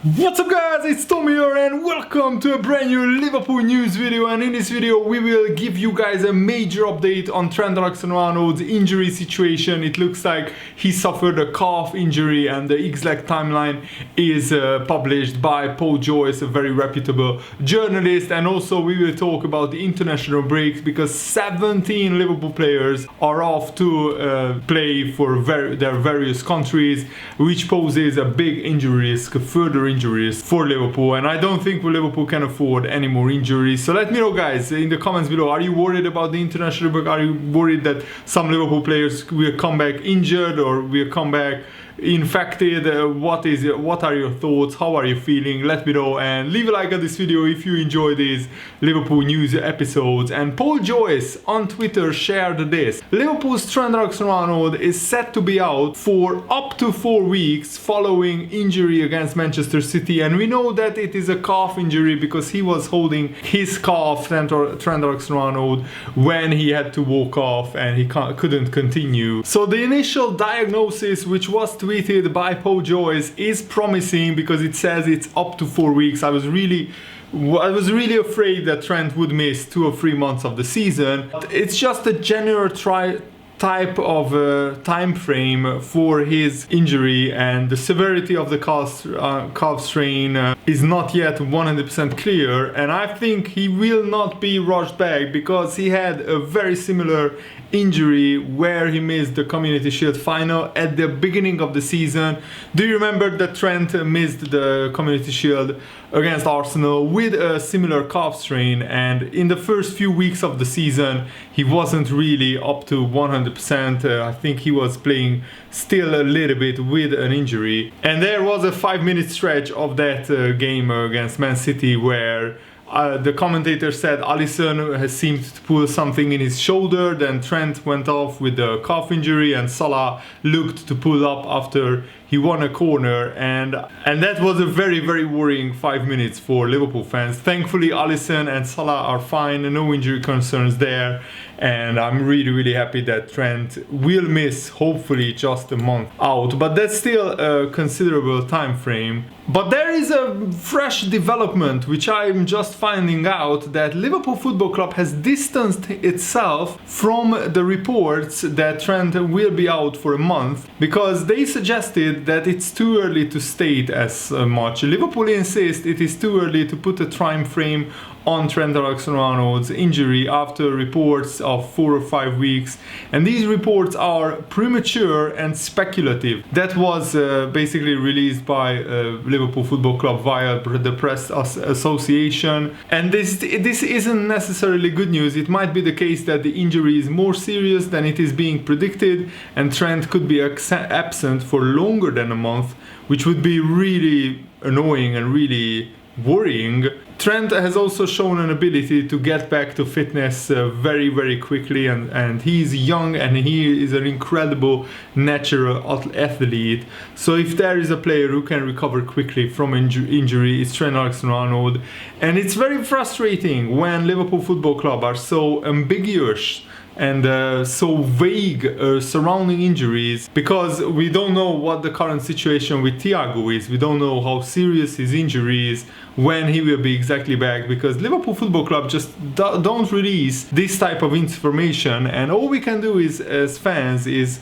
What's up guys, it's Tom here and welcome to a brand new Liverpool news video, and in this video we will give you guys a major update on Trent Alexander-Arnold's injury situation. It looks like he suffered a calf injury and the exact timeline is published by Paul Joyce, a very reputable journalist, and also we will talk about the international breaks because 17 Liverpool players are off to play for their various countries, which poses a big injury risk, further injuries for Liverpool, and I don't think Liverpool can afford any more injuries. So let me know guys in the comments below, are you worried about the international break? Are you worried that some Liverpool players will come back injured or will come back infected? What are your thoughts? How are you feeling? Let me know and leave a like on this video if you enjoy these Liverpool news episodes. And Paul Joyce on Twitter shared this: Liverpool's Trent Alexander-Arnold is set to be out for up to 4 weeks following injury against Manchester City, and we know that it is a calf injury because he was holding his calf, Trent Alexander-Arnold, when he had to walk off and he couldn't continue. So the initial diagnosis, which was tweeted by Paul Joyce, is promising because it says it's up to 4 weeks. I was really afraid that Trent would miss 2 or 3 months of the season. It's just a general type of time frame for his injury, and the severity of the calf strain is not yet 100% clear, and I think he will not be rushed back because he had a very similar injury where he missed the Community Shield final at the beginning of the season. Do you remember that Trent missed the Community Shield against Arsenal with a similar calf strain, and in the first few weeks of the season he wasn't really up to 100%. I think he was playing still a little bit with an injury, and there was a 5-minute stretch of that game against Man City where the commentator said Alisson has seemed to pull something in his shoulder, then Trent went off with the calf injury and Salah looked to pull up after he won a corner, and that was a very worrying 5 minutes for Liverpool fans. Thankfully Alisson and Salah are fine, no injury concerns there, and I'm really happy that Trent will miss hopefully just a month out, but that's still a considerable time frame. But there is a fresh development which I'm just finding out, that Liverpool Football Club has distanced itself from the reports that Trent will be out for a month because they suggested that it's too early to state as much. Liverpool insists it is too early to put a time frame on Trent Alexander-Arnold's injury after reports of 4 or 5 weeks, and these reports are premature and speculative. That was basically released by Liverpool Football Club via the Press Association, and this isn't necessarily good news. It might be the case that the injury is more serious than it is being predicted, and Trent could be absent for longer than a month, which would be really annoying and really worrying. Trent has also shown an ability to get back to fitness very quickly, and he's young and he is an incredible natural athlete. So if there is a player who can recover quickly from injury, it's Trent Alexander-Arnold. And it's very frustrating when Liverpool Football Club are so ambiguous and so vague surrounding injuries, because we don't know what the current situation with Thiago is. We don't know how serious his injury is, when he will be exactly back, because Liverpool Football Club just don't release this type of information, and all we can do is, as fans, is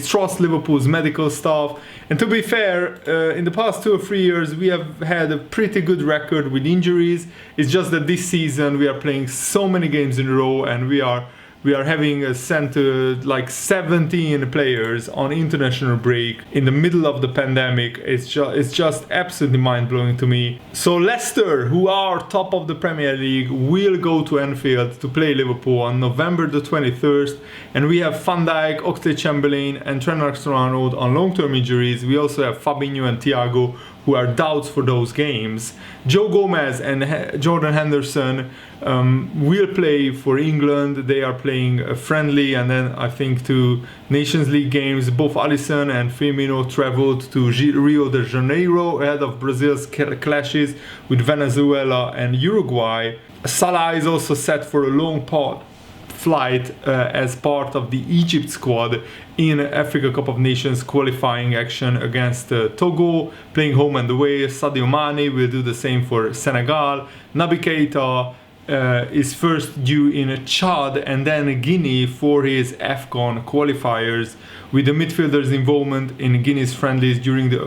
trust Liverpool's medical staff. And to be fair, in the past 2 or 3 years we have had a pretty good record with injuries. It's just that this season we are playing so many games in a row, and we are having sent like 17 players on international break in the middle of the pandemic. It's just absolutely mind-blowing to me. So Leicester, who are top of the Premier League, will go to Anfield to play Liverpool on November the 21st, and we have Van Dijk, Oxlade-Chamberlain and Trent Alexander-Arnold on long-term injuries. We also have Fabinho and Thiago, who are doubts for those games. Joe Gomez and Jordan Henderson will play for England. They are playing a friendly and then I think 2 Nations League games. Both Alisson and Firmino traveled to Rio de Janeiro ahead of Brazil's clashes with Venezuela and Uruguay. Salah is also set for a long flight as part of the Egypt squad in Africa Cup of Nations qualifying action against Togo, playing home and away. Sadio Mane will do the same for Senegal. Naby Keita is first due in Chad and then Guinea for his AFCON qualifiers, with the midfielders' involvement in Guinea's friendlies during the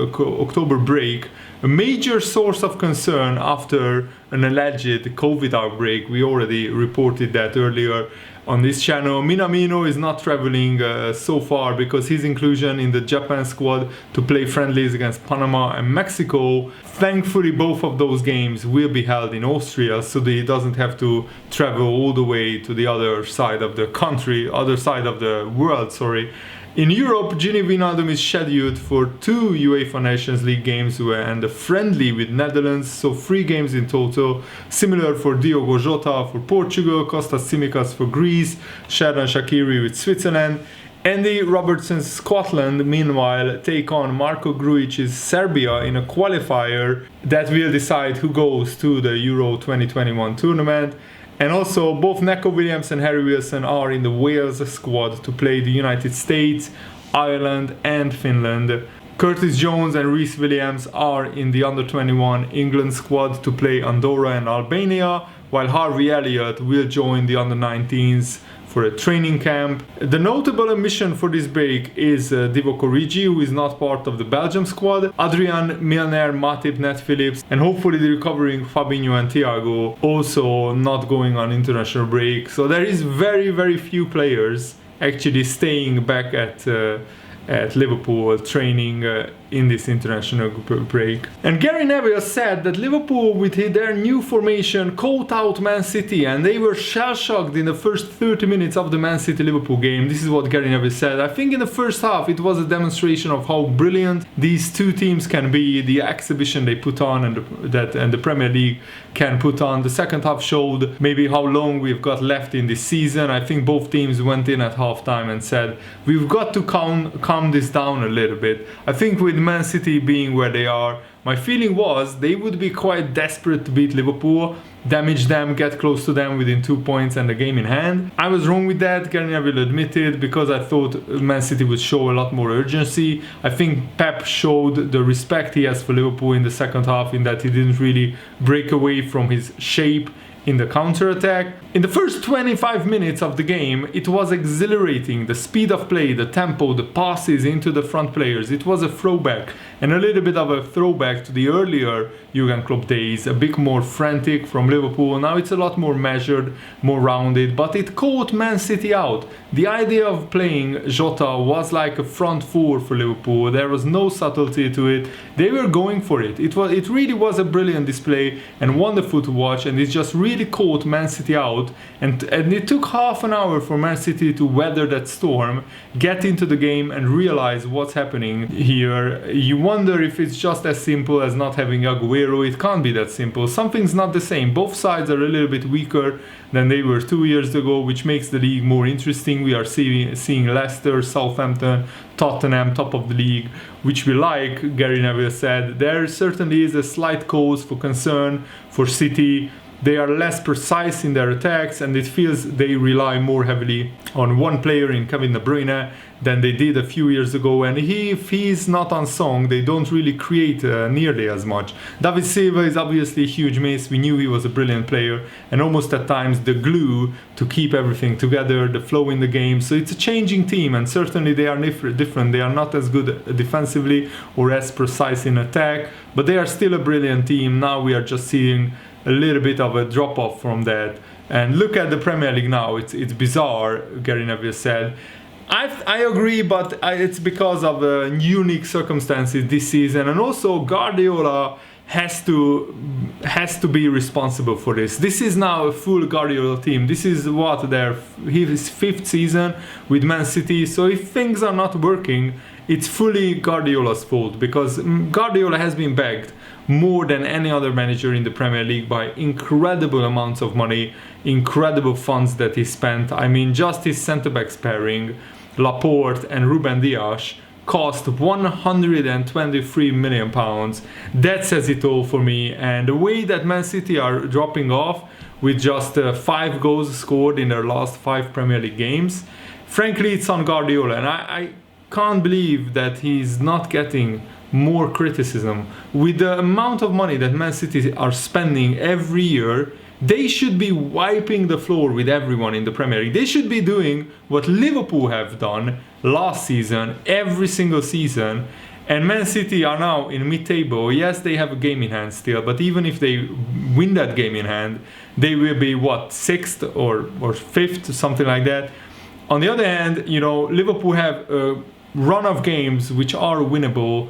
October break a major source of concern after an alleged COVID outbreak. We already reported that earlier on this channel. Minamino is not traveling so far because his inclusion in the Japan squad to play friendlies against Panama and Mexico, thankfully both of those games will be held in Austria, so that he doesn't have to travel all the way to the other side of the country, other side of the world, sorry. In Europe, Gini Wijnaldum is scheduled for 2 UEFA Nations League games and a friendly with Netherlands, so 3 games in total. Similar for Diogo Jota for Portugal, Kostas Tsimikas for Greece, Xherdan Shaqiri with Switzerland. Andy Robertson's Scotland, meanwhile, take on Marko Grujić's Serbia in a qualifier that will decide who goes to the Euro 2021 tournament. And also, both Neco Williams and Harry Wilson are in the Wales squad to play the United States, Ireland and Finland. Curtis Jones and Rhys Williams are in the under-21 England squad to play Andorra and Albania, while Harvey Elliott will join the under-19s for a training camp. The notable omission for this break is Divock Origi, who is not part of the Belgium squad, Adrian Milner, Matip, Nat Phillips, and hopefully the recovering Fabinho and Thiago also not going on international break. So there is very few players actually staying back at Liverpool training in this international break. And Gary Neville said that Liverpool, with their new formation, caught out Man City and they were shell-shocked in the first 30 minutes of the Man City-Liverpool game. This is what Gary Neville said. I think in the first half it was a demonstration of how brilliant these two teams can be, the exhibition they put on and the Premier League can put on. The second half showed maybe how long we've got left in this season. I think both teams went in at halftime and said, we've got to calm this down a little bit. I think with Man City being where they are, my feeling was they would be quite desperate to beat Liverpool, damage them, get close to them within 2 points and the game in hand. I was wrong with that, Gary Neville admitted, because I thought Man City would show a lot more urgency. I think Pep showed the respect he has for Liverpool in the second half, in that he didn't really break away from his shape in the counter-attack. In the first 25 minutes of the game, it was exhilarating. The speed of play, the tempo, the passes into the front players. It was a throwback, and a little bit of a throwback to the earlier Jurgen Klopp days, a bit more frantic from Liverpool. Now it's a lot more measured, more rounded, but it caught Man City out. The idea of playing Jota was like a front four for Liverpool. There was no subtlety to it. They were going for it. It really was a brilliant display and wonderful to watch, and it just really caught Man City out. And it took half an hour for Man City to weather that storm, get into the game and realize what's happening here. You wonder if it's just as simple as not having Aguero. It can't be that simple. Something's not the same. Both sides are a little bit weaker than they were 2 years ago, which makes the league more interesting. We are seeing Leicester, Southampton, Tottenham top of the league, which we like, Gary Neville said. There certainly is a slight cause for concern for City. They are less precise in their attacks, and it feels they rely more heavily on one player in Kevin De Bruyne than they did a few years ago. And if he's not on song, they don't really create nearly as much. David Silva is obviously a huge miss. We knew he was a brilliant player and almost at times the glue to keep everything together, the flow in the game. So it's a changing team, and certainly they are different. They are not as good defensively or as precise in attack, but they are still a brilliant team. Now we are just seeing a little bit of a drop-off from that. And look at the Premier League now. It's bizarre, Gary Neville said. I agree, but it's because of unique circumstances this season, and also Guardiola has to be responsible for this. This is now a full Guardiola team. This is his 5th season with Man City. So if things are not working, it's fully Guardiola's fault, because Guardiola has been bagged more than any other manager in the Premier League by incredible amounts of money, incredible funds that he spent. I mean, just his centre-backs pairing, Laporte and Ruben Dias, cost £123 million. That says it all for me. And the way that Man City are dropping off with just 5 goals scored in their last 5 Premier League games. Frankly, it's on Guardiola, and I can't believe that he's not getting more criticism. With the amount of money that Man City are spending every year, they should be wiping the floor with everyone in the Premier League. They should be doing what Liverpool have done last season, every single season. And Man City are now in mid-table. Yes, they have a game in hand still, but even if they win that game in hand, they will be, what, 6th or 5th, something like that. On the other hand, you know, Liverpool have a run of games which are winnable.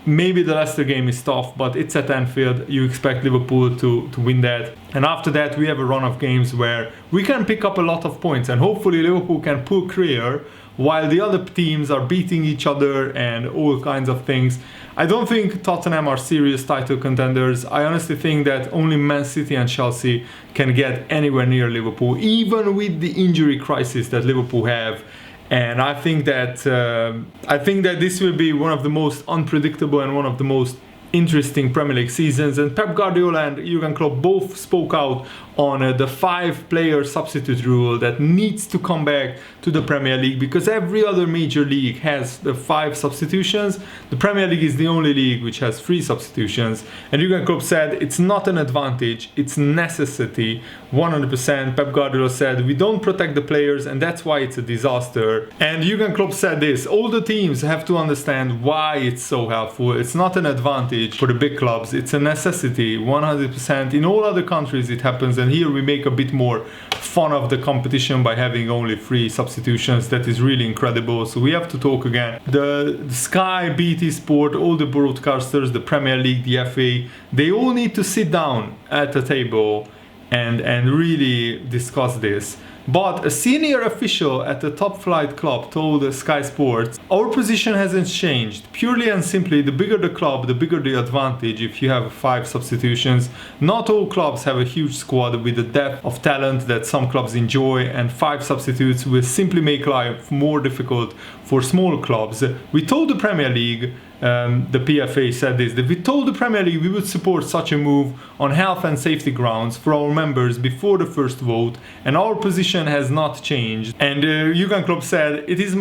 Maybe the Leicester game is tough, but it's at Anfield. You expect Liverpool to win that. And after that, we have a run of games where we can pick up a lot of points. And hopefully Liverpool can pull clear while the other teams are beating each other and all kinds of things. I don't think Tottenham are serious title contenders. I honestly think that only Man City and Chelsea can get anywhere near Liverpool, even with the injury crisis that Liverpool have. And I think that this will be one of the most unpredictable and one of the most interesting Premier League seasons. And Pep Guardiola and Jurgen Klopp both spoke out on the 5-player substitute rule that needs to come back to the Premier League, because every other major league has the 5 substitutions. The Premier League is the only league which has 3 substitutions. And Jurgen Klopp said it's not an advantage, it's necessity. 100%. Pep Guardiola said we don't protect the players and that's why it's a disaster. And Jurgen Klopp said this: all the teams have to understand why it's so helpful. It's not an advantage for the big clubs, it's a necessity. 100%. In all other countries it happens, and here we make a bit more fun of the competition by having only 3 substitutions. That is really incredible. So we have to talk again. The Sky, BT Sport, all the broadcasters, the Premier League, the FA, they all need to sit down at the table and really discuss this. But a senior official at the top flight club told Sky Sports, our position hasn't changed. Purely and simply, the bigger the club, the bigger the advantage if you have 5 substitutions. Not all clubs have a huge squad with the depth of talent that some clubs enjoy, and 5 substitutes will simply make life more difficult for small clubs. We told the Premier League, the PFA said this, that we told the Premier League we would support such a move on health and safety grounds for our members before the first vote, and our position has not changed. And Jurgen Klopp said, in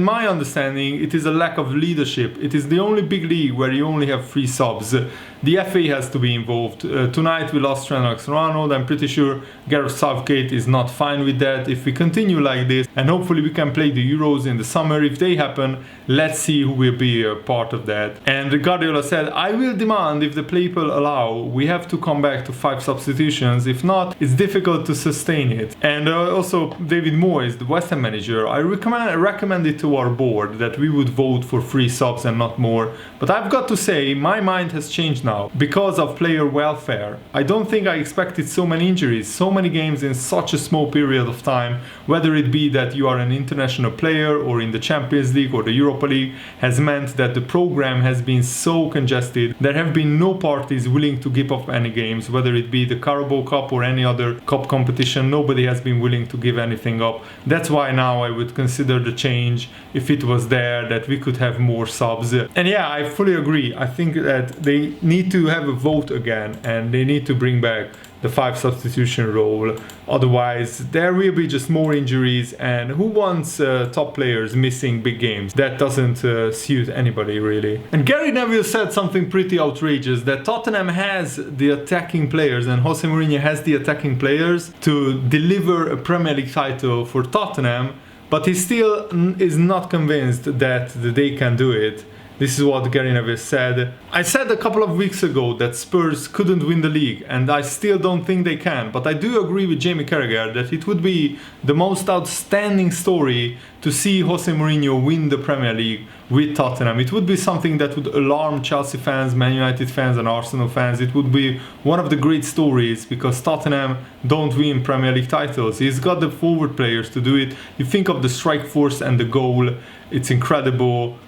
my understanding, it is a lack of leadership. It is the only big league where you only have 3 subs. The FA has to be involved. Tonight we lost Trent Alexander-Arnold. I'm pretty sure Gareth Southgate is not fine with that. If we continue like this, and hopefully we can play the Euros in the summer, if they happen, let's see who will be a part of that. And Guardiola said, I will demand, if the people allow, we have to come back to 5 substitutions. If not, it's difficult to sustain it. And also David Moyes, the West Ham manager, I recommended to our board that we would vote for 3 subs and not more. But I've got to say, my mind has changed now because of player welfare. I don't think I expected so many injuries, so many games in such a small period of time, whether it be that you are an international player or in the Champions League or the Europa League, has meant that the program has been so congested. There have been no parties willing to give up any games, whether it be the Carabao Cup or any other cup competition. Nobody has been willing to give anything up. That's why now I would consider the change, if it was there, that we could have more subs. And yeah, I fully agree. I think that they need to have a vote again, and they need to bring back the 5 substitution rule. Otherwise there will be just more injuries, and who wants top players missing big games? That doesn't suit anybody really. And Gary Neville said something pretty outrageous, that Tottenham has the attacking players and Jose Mourinho has the attacking players to deliver a Premier League title for Tottenham, but he still is not convinced that they can do it. This is what Gary Neville said. I said a couple of weeks ago that Spurs couldn't win the league, and I still don't think they can. But I do agree with Jamie Carragher that it would be the most outstanding story to see Jose Mourinho win the Premier League with Tottenham. It would be something that would alarm Chelsea fans, Man United fans and Arsenal fans. It would be one of the great stories, because Tottenham don't win Premier League titles. He's got the forward players to do it. You think of the strike force and the goal, it's incredible.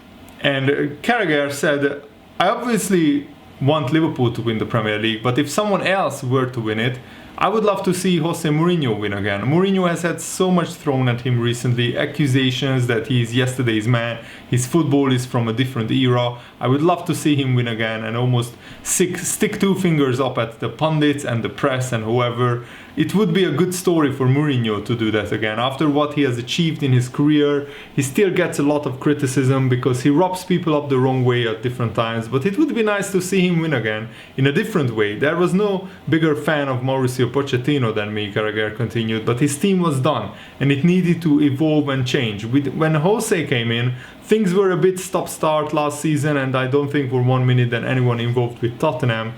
And Carragher said, I obviously want Liverpool to win the Premier League, but if someone else were to win it, I would love to see Jose Mourinho win again. Mourinho has had so much thrown at him recently, accusations that he is yesterday's man, his football is from a different era. I would love to see him win again and almost stick two fingers up at the pundits and the press and whoever. It would be a good story for Mourinho to do that again. After what he has achieved in his career, he still gets a lot of criticism because he rubs people up the wrong way at different times, but it would be nice to see him win again in a different way. There was no bigger fan of Mauricio Pochettino than me, Carragher continued, but his team was done and it needed to evolve and change. When Jose came in, things were a bit stop-start last season, and I don't think for 1 minute that anyone involved with Tottenham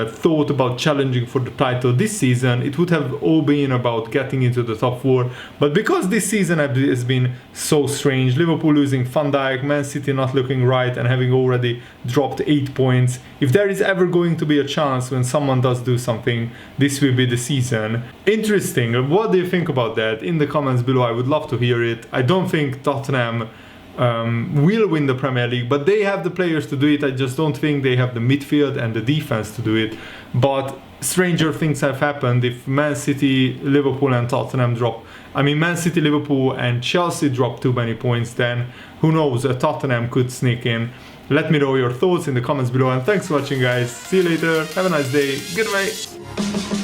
thought about challenging for the title this season. It would have all been about getting into the top 4, but because this season has been so strange, Liverpool losing Van Dijk, Man City not looking right and having already dropped 8 points, if there is ever going to be a chance when someone does do something, this will be the season. Interesting. What do you think about that? In the comments below, I would love to hear it. I don't think Tottenham will win the Premier League, but they have the players to do it. I just don't think they have the midfield and the defense to do it. But stranger things have happened. If Man City, Liverpool and Tottenham Man City, Liverpool and Chelsea drop too many points, then who knows, Tottenham could sneak in. Let me know your thoughts in the comments below, and thanks for watching, guys. See you later, have a nice day, goodbye.